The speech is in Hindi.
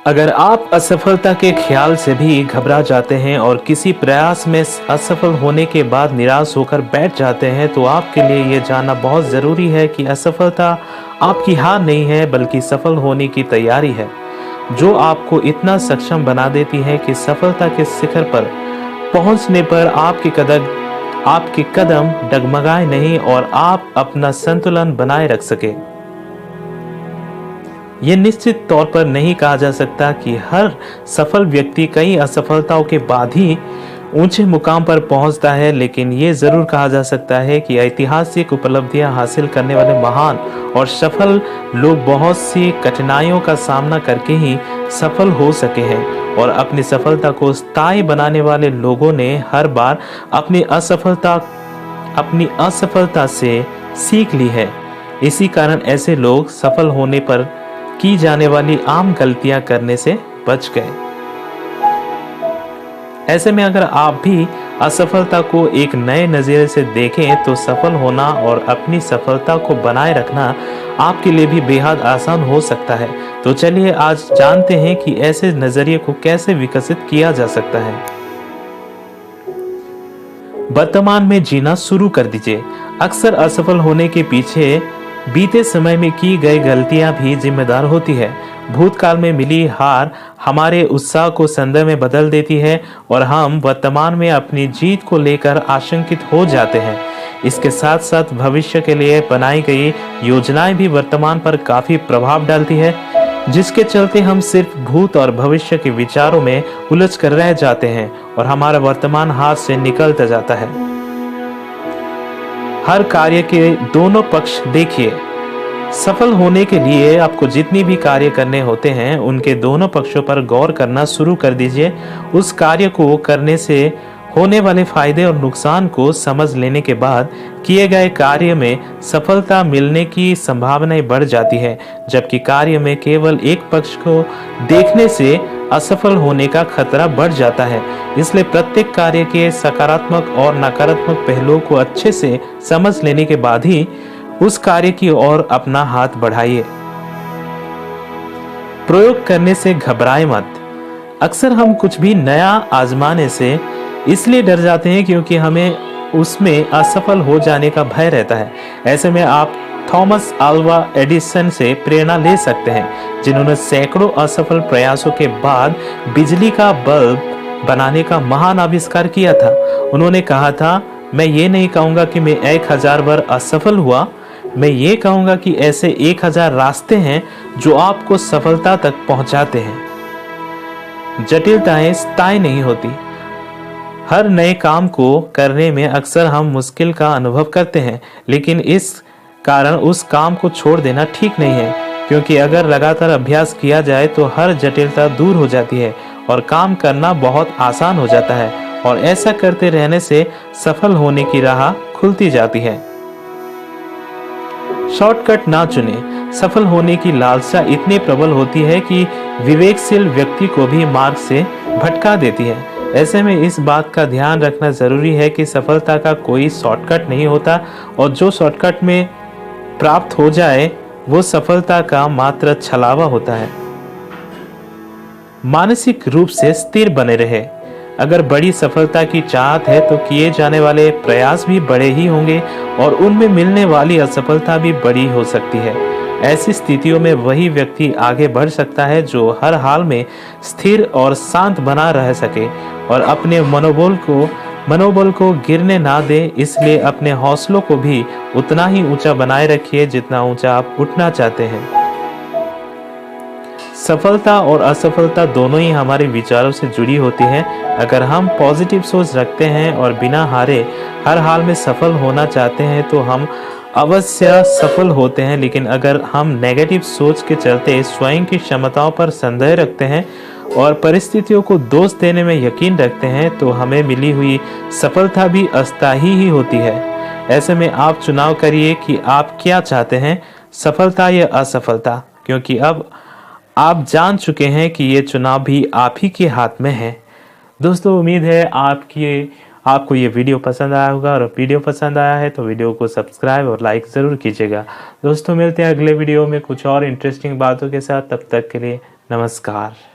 अगर आप असफलता के ख्याल से भी घबरा जाते हैं और किसी प्रयास में असफल होने के बाद निराश होकर बैठ जाते हैं, तो आपके लिए ये जानना बहुत ज़रूरी है कि असफलता आपकी हार नहीं है, बल्कि सफल होने की तैयारी है, जो आपको इतना सक्षम बना देती है कि सफलता के शिखर पर पहुंचने पर आपके कदम डगमगाए नहीं और आप अपना संतुलन बनाए रख सके। यह निश्चित तौर पर नहीं कहा जा सकता कि हर सफल व्यक्ति कई असफलताओं के बाद ही ऊंचे मुकाम पर पहुंचता है, लेकिन ये जरूर कहा जा सकता है कि ऐतिहासिक उपलब्धियां हासिल करने वाले महान और सफल लोग बहुत सी कठिनाइयों का सामना करके ही सफल हो सके हैं, और अपनी सफलता को स्थायी बनाने वाले लोगों ने हर बार अपनी असफलता से सीख ली है। इसी कारण ऐसे लोग सफल होने पर की जाने वाली आम गलतियां करने से बच गए। ऐसे में अगर आप भी असफलता को एक नए नजरिए से देखें, तो सफल होना और अपनी सफलता को बनाए रखना आपके लिए भी बेहद आसान हो सकता है। तो चलिए आज जानते हैं कि ऐसे नजरिए को कैसे विकसित किया जा सकता है। वर्तमान में जीना शुरू कर दीजिए। अक्सर असफल होने के पीछे बीते समय में की गई गलतियां भी जिम्मेदार होती है। भूतकाल में मिली हार हमारे उत्साह को संदेह में बदल देती है और हम वर्तमान में अपनी जीत को लेकर आशंकित हो जाते हैं। इसके साथ साथ भविष्य के लिए बनाई गई योजनाएं भी वर्तमान पर काफी प्रभाव डालती है, जिसके चलते हम सिर्फ भूत और भविष्य के विचारों में उलझ कर रह जाते हैं और हमारा वर्तमान हाथ से निकलता जाता है। हर कार्य के दोनों पक्ष देखिए। सफल होने के लिए आपको जितनी भी कार्य करने होते हैं, उनके दोनों पक्षों पर गौर करना शुरू कर दीजिए। उस कार्य को करने से होने वाले फायदे और नुकसान को समझ लेने के बाद किए गए कार्य में सफलता मिलने की संभावनाएं बढ़ जाती है, जबकि कार्य में केवल एक पक्ष को देखने से असफल होने का खतरा बढ़ जाता है। इसलिए प्रत्येक कार्य के सकारात्मक और नकारात्मक पहलुओं को अच्छे से समझ लेने के बाद ही उस कार्य की ओर अपना हाथ बढ़ाइए। प्रयोग करने से घबराए मत। अक्सर हम कुछ भी नया आजमाने से इसलिए डर जाते हैं क्योंकि हमें उसमें असफल हो जाने का भय रहता है। ऐसे में आप थॉमस अल्वा एडिसन से प्रेरणा ले सकते हैं, जिन्होंने सैकड़ों असफल प्रयासों के बाद बिजली का बल्ब बनाने का महान आविष्कार किया था। उन्होंने कहा था, मैं ये नहीं कहूँगा कि मैं 1000 बार असफल हुआ, मैं ये कहूँगा कि ऐसे 1000 रास्ते हैं जो आपको सफलता तक पहुँचाते हैं। जटिलताएं स्थायी नहीं होती। हर नए काम को करने में अक्सर हम मुश्किल का अनुभव करते हैं, लेकिन इस कारण उस काम को छोड़ देना ठीक नहीं है, क्योंकि अगर लगातार अभ्यास किया जाए तो हर जटिलता दूर हो जाती है और काम करना बहुत आसान हो जाता है, और ऐसा करते रहने से सफल होने की राह खुलती जाती है। शॉर्टकट ना चुने। सफल होने की लालसा इतनी प्रबल होती है कि विवेकशील व्यक्ति को भी मार्ग से भटका देती है। ऐसे में इस बात का ध्यान रखना जरूरी है कि सफलता का कोई शॉर्टकट नहीं होता, और जो शॉर्टकट में प्राप्त हो जाए वो सफलता का मात्र छलावा होता है। मानसिक रूप से स्थिर बने रहे। अगर बड़ी सफलता की चाहत है तो किए जाने वाले प्रयास भी बड़े ही होंगे और उनमें मिलने वाली असफलता भी बड़ी हो सकती है। ऐसी स्थितियों में वही व्यक्ति आगे बढ़ सकता है जो हर हाल में स्थिर और शांत बना रह सके और अपने मनोबल को गिरने ना दे। इसलिए अपने हौसलों को भी उतना ही ऊंचा बनाए रखिए जितना ऊंचा आप उठना चाहते हैं। सफलता और असफलता दोनों ही हमारे विचारों से जुड़ी होती है। अगर हम पॉजिटिव सोच रखते हैं और बिना हारे हर हाल में सफल होना चाहते हैं तो हम अवश्य सफल होते हैं, लेकिन अगर हम नेगेटिव सोच के चलते स्वयं की क्षमताओं पर संदेह रखते हैं और परिस्थितियों को दोष देने में यकीन रखते हैं तो हमें मिली हुई सफलता भी अस्थायी ही होती है। ऐसे में आप चुनाव करिए कि आप क्या चाहते हैं, सफलता या असफलता, क्योंकि अब आप जान चुके हैं कि ये चुनाव भी आप ही के हाथ में है। दोस्तों, उम्मीद है आपको ये वीडियो पसंद आया होगा, और वीडियो पसंद आया है तो वीडियो को सब्सक्राइब और लाइक ज़रूर कीजिएगा। दोस्तों, मिलते हैं अगले वीडियो में कुछ और इंटरेस्टिंग बातों के साथ। तब तक के लिए नमस्कार।